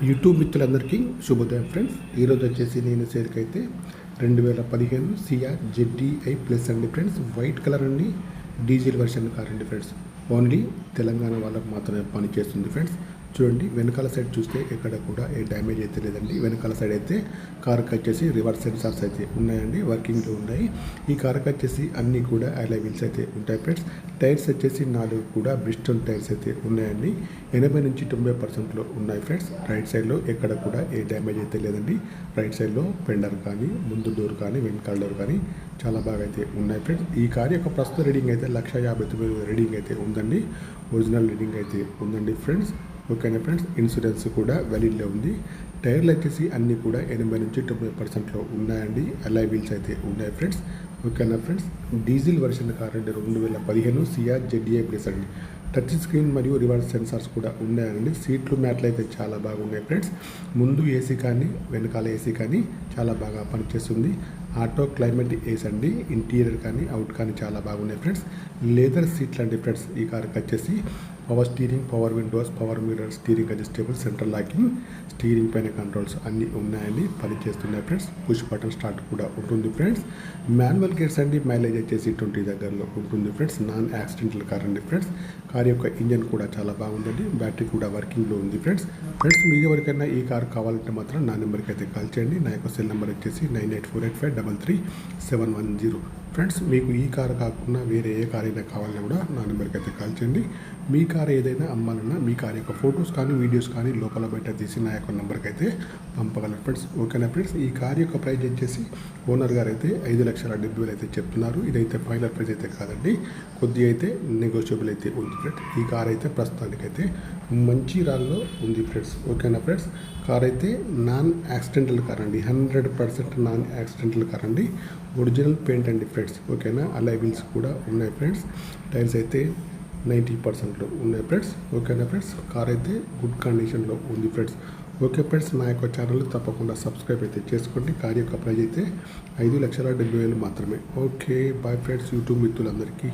YouTube మిత్రులందరికీ శుభోదయం friends. ఈరోజు వచ్చేసి నేను సేల్కైతే 2015 సిఆర్ జెడ్డీఐ ప్లస్ అండి ఫ్రెండ్స్. వైట్ కలర్ అండి, డీజిల్ వర్షన్ కార్ అండి ఫ్రెండ్స్. ఓన్లీ తెలంగాణ వాళ్ళకు మాత్రమే పనిచేస్తుంది ఫ్రెండ్స్. చూడండి, వెనకాల సైడ్ చూస్తే ఎక్కడ కూడా ఏ డ్యామేజ్ అయితే లేదండి. వెనకాల సైడ్ అయితే కార్కి వచ్చేసి రివర్స్ సెన్సార్స్ అయితే ఉన్నాయండి, వర్కింగ్లో ఉన్నాయి. ఈ కార్కి వచ్చేసి అన్నీ కూడా అలై వీల్స్ అయితే ఉంటాయి ఫ్రెండ్స్. టైర్స్ వచ్చేసి 4 కూడా బ్రిస్టల్ టైర్స్ అయితే ఉన్నాయండి. 80 నుంచి 90% ఉన్నాయి ఫ్రెండ్స్. రైట్ సైడ్లో ఎక్కడ కూడా ఏ డ్యామేజ్ అయితే లేదండి. రైట్ సైడ్లో ఫెండర్ కానీ, ముందు డోర్ కానీ, వెనకాల డోర్ కానీ చాలా బాగా అయితే ఉన్నాయి ఫ్రెండ్స్. ఈ కార్ యొక్క ప్రస్తుత రీడింగ్ అయితే 1,59,000 రీడింగ్ అయితే ఉందండి. ఒరిజినల్ రీడింగ్ అయితే ఉందండి ఫ్రెండ్స్. ఓకేనా ఫ్రెండ్స్. ఇన్సూరెన్స్ కూడా వ్యాలిడ్లో ఉంది. టైర్లు వచ్చేసి అన్నీ కూడా 80 నుంచి 90%లో ఉన్నాయండి. అలై వీల్స్ అయితే ఉన్నాయి ఫ్రెండ్స్. ఓకేనా ఫ్రెండ్స్. డీజిల్ వర్షన్ కార్ అండి, 2015 సిఆర్ జెడ్డీఐ ప్లస్ అండి. టచ్ స్క్రీన్ మరియు రివర్స్ సెన్సార్స్ కూడా ఉన్నాయండి. సీట్లు మ్యాట్లు అయితే చాలా బాగున్నాయి ఫ్రెండ్స్. ముందు ఏసీ కానీ, వెనకాల ఏసీ కానీ చాలా బాగా పనిచేస్తుంది. ఆటో క్లైమేట్ ఏసీ అండి. ఇంటీరియర్ కానీ, అవుట్ కానీ చాలా బాగున్నాయి ఫ్రెండ్స్. లేదర్ సీట్లు అండి ఫ్రెండ్స్. ఈ కార్కి వచ్చేసి power steering, power Windows, power mirror, steering adjustable, central locking, steering పైన కంట్రోల్స్ అన్నీ ఉన్నాయండి, పనిచేస్తున్నాయి ఫ్రెండ్స్. పుష్ బటన్ స్టార్ట్ కూడా ఉంటుంది ఫ్రెండ్స్. మాన్యువల్ గేర్స్ అండి. మైలేజ్ వచ్చేసి 20 దగ్గరలో ఉంటుంది ఫ్రెండ్స్. నాన్ యాక్సిడెంటల్ కార్ అండి ఫ్రెండ్స్. కార్ యొక్క ఇంజన్ కూడా చాలా బాగుందండి. బ్యాటరీ కూడా వర్కింగ్లో ఉంది ఫ్రెండ్స్. మీకు ఎవరికైనా ఈ కార్ కావాలంటే మాత్రం నా నెంబర్కి అయితే కాల్ చేయండి. నా యొక్క సెల్ నెంబర్ వచ్చేసి 9848533710 ఫ్రెండ్స్. మీకు ఈ కార్ కాకుండా వేరే ఏ కార్ అయినా కావాలన్నా కూడా నా నెంబర్కి అయితే కాల్ చేయండి. మీ కార్ ఏదైనా అమ్మాలన్నా మీ కార్ యొక్క ఫొటోస్ కానీ, వీడియోస్ కానీ లోపల బయట తీసి నా యొక్క నెంబర్కి అయితే పంపగలరు ఫ్రెండ్స్. ఓకేనా ఫ్రెండ్స్. ఈ కార్ యొక్క ప్రైస్ వచ్చేసి ఓనర్ గారు అయితే 5,70,000 అయితే చెప్తున్నారు. ఇదైతే ఫైనల్ ప్రైస్ అయితే కాదండి, కొద్దిగా అయితే నెగోషియబుల్ అయితే ఉంది ఫ్రెండ్స్. ఈ కార్ అయితే ప్రస్తుతానికైతే మంచి రాల్లో ఉంది ఫ్రెండ్స్. ఓకేనా ఫ్రెండ్స్. కార్ అయితే నాన్ యాక్సిడెంటల్ కార్ అండి, 100% నాన్ యాక్సిడెంటల్ కార్ అండి. ఒరిజినల్ పెయింట్ అండి ఫ్రెండ్స్. ఓకేనా. అలై వీల్స్ కూడా ఉన్నాయి ఫ్రెండ్స్. టైర్స్ అయితే 90%లో ఉన్నాయి ఫ్రెండ్స్. ఓకేనా ఫ్రెండ్స్. కార్ అయితే గుడ్ కండిషన్లో ఉంది ఫ్రెండ్స్. ఓకే ఫ్రెండ్స్, నా యొక్క ఛానల్ తప్పకుండా సబ్స్క్రైబ్ అయితే చేసుకోండి. కార్ యొక్క ప్రైస్ అయితే 5,70,000 మాత్రమే. ఓకే బాయ్ ఫ్రెండ్స్, యూట్యూబ్ మిత్రులందరికీ.